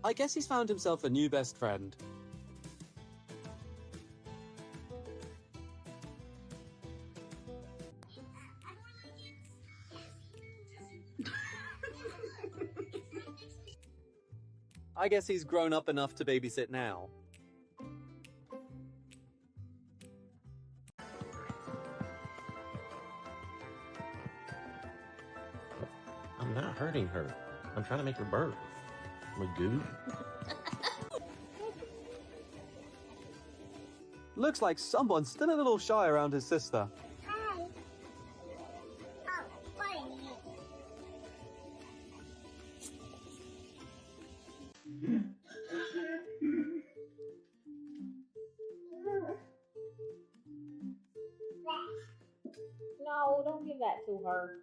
I guess he's found himself a new best friend. I guess he's grown up enough to babysit now. I'm not hurting her. I'm trying to make her burp. Magoo. Looks like someone's still a little shy around his sister. Hi. Oh, funny. No, don't give that to her.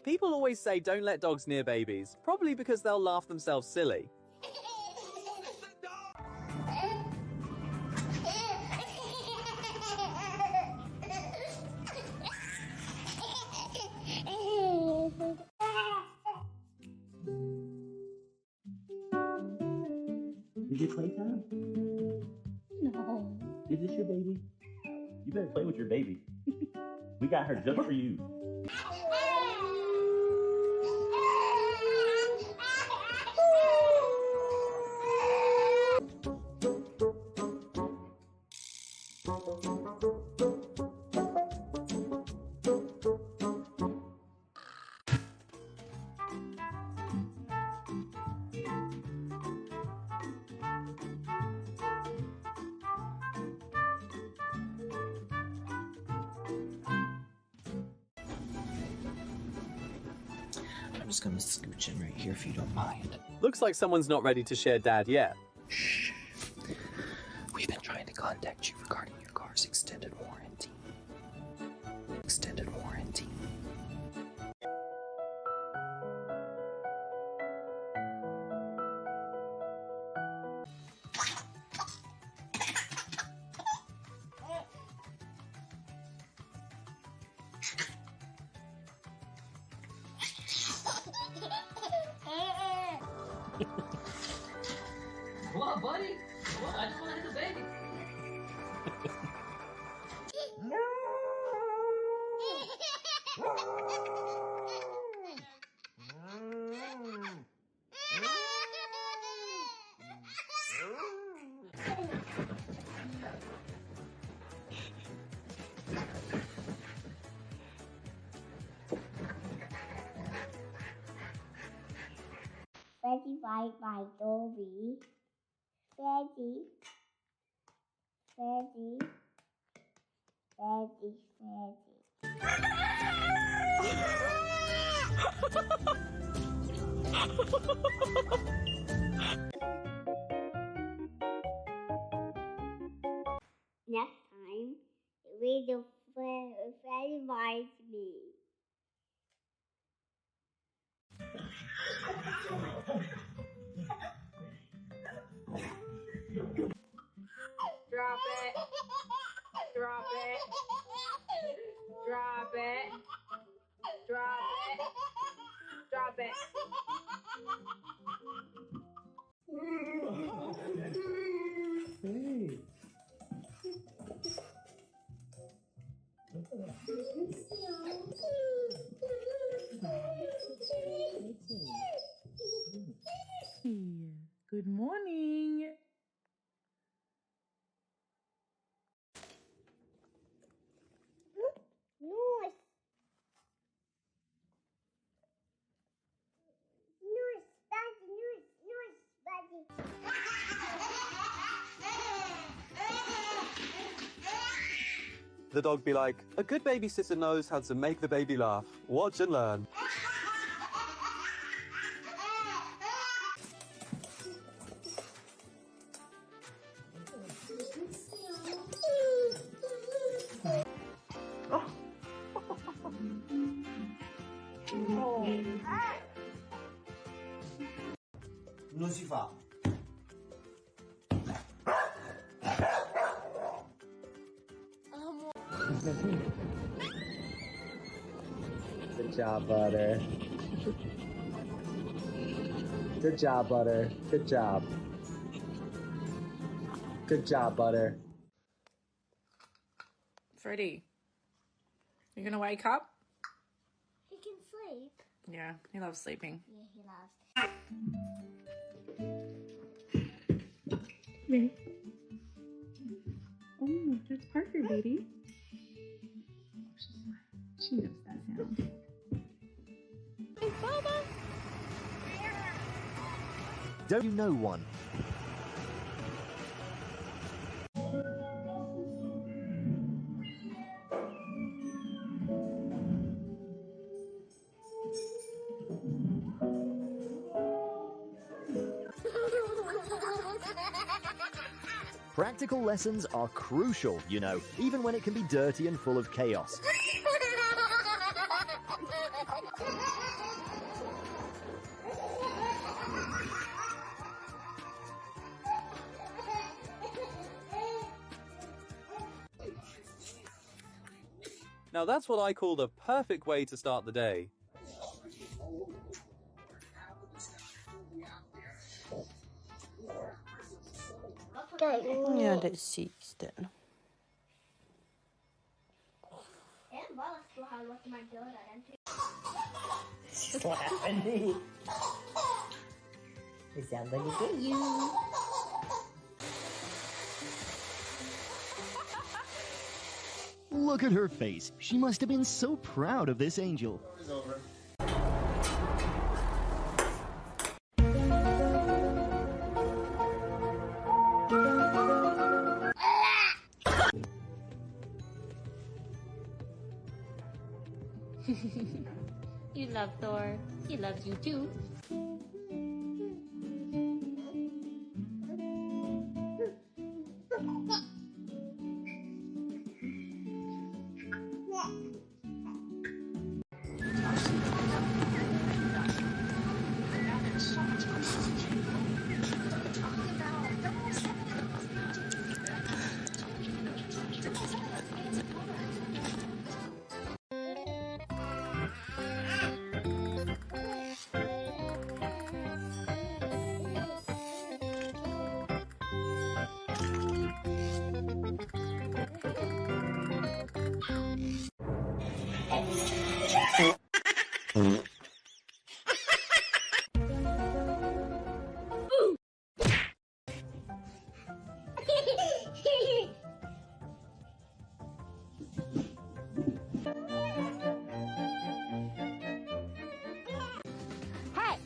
People always say don't let dogs near babies, probably because they'll laugh themselves silly. Is it playtime? No. Is this your baby? You better play with your baby. We got her just for you. I'm just gonna scooch in right here if you don't mind. Looks like someone's not ready to share Dad yet. Shh. We've been trying to contact you regarding your car's extended warranty. Extended warranty. What, buddy? What? I just want to hit the baby. Freddy by Dobby. Freddy. Freddy. Freddy. Freddy. Next time, read the Freddy bites me. Drop it. Drop it. Drop it. Drop it. Drop it. Hey. Good morning. Nose. Nose, buddy, nose, buddy. The dog be like, a good babysitter knows how to make the baby laugh. Watch and learn. non si fa. Good job, Butter. Good job, Butter. Good job. Good job, Butter. Freddie, you gonna wake up? He can sleep. Yeah, he loves sleeping. Yeah, he loves. Ready? Oh, that's Parker, baby. She knows that sound. Don't you know one? Practical lessons are crucial, you know, even when it can be dirty and full of chaos. Now that's what I call the perfect way to start the day. Ja, det är sisten. En bara står här och låter mig göra den. Slapping me. It sounds like it's at you. Look at her face. She must have been so proud of this angel. You love Thor. He loves you too.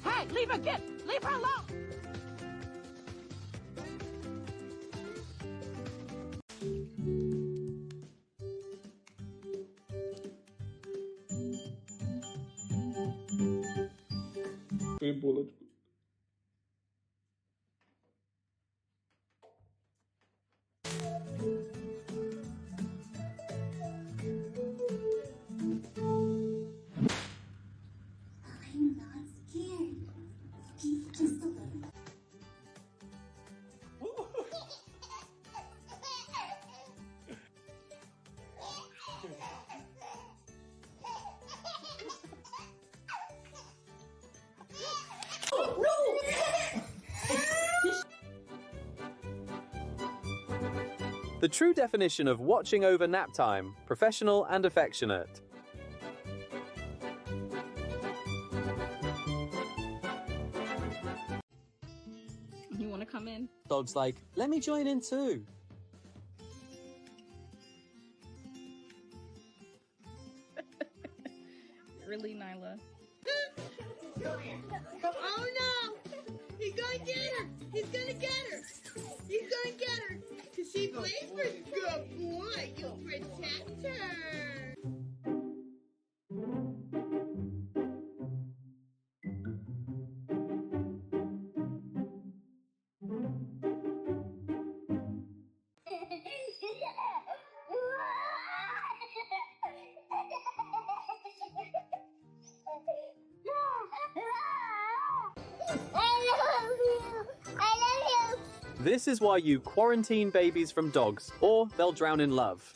Hey, leave her kid! Leave her alone! Tem bola de... I'm not scared. Just a little. The true definition of watching over nap time, professional and affectionate. You want to come in? Dog's like, let me join in too. Really, Nyla? Oh no! He's gonna get her! He's gonna get her! He's gonna get her! Cause she plays for good boy! You protect her! I love you. This is why you quarantine babies from dogs, or they'll drown in love.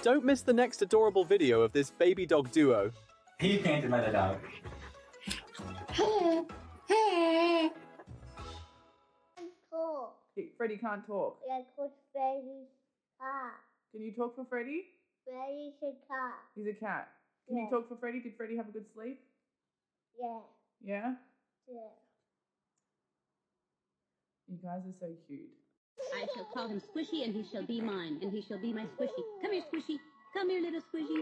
Don't miss the next adorable video of this baby dog duo. You can't deny the dog. Cool. Freddy can't talk. Yeah, called Freddy's cat. Can you talk for Freddy? Freddy's a cat. He's a cat. Can you Yeah. talk for Freddy? Did Freddy have a good sleep? Yeah. Yeah? Yeah. You guys are so cute. I shall call him Squishy, and he shall be mine, and he shall be my Squishy. Come here, Squishy. Come here, little Squishy.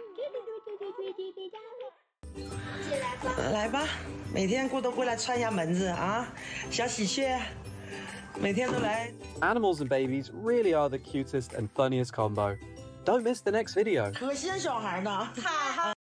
来吧，每天都过来串下门子啊，小喜鹊，每天都来。 Animals and babies really are the cutest and funniest combo. Don't miss the next video. 可先小孩呢，哈哈。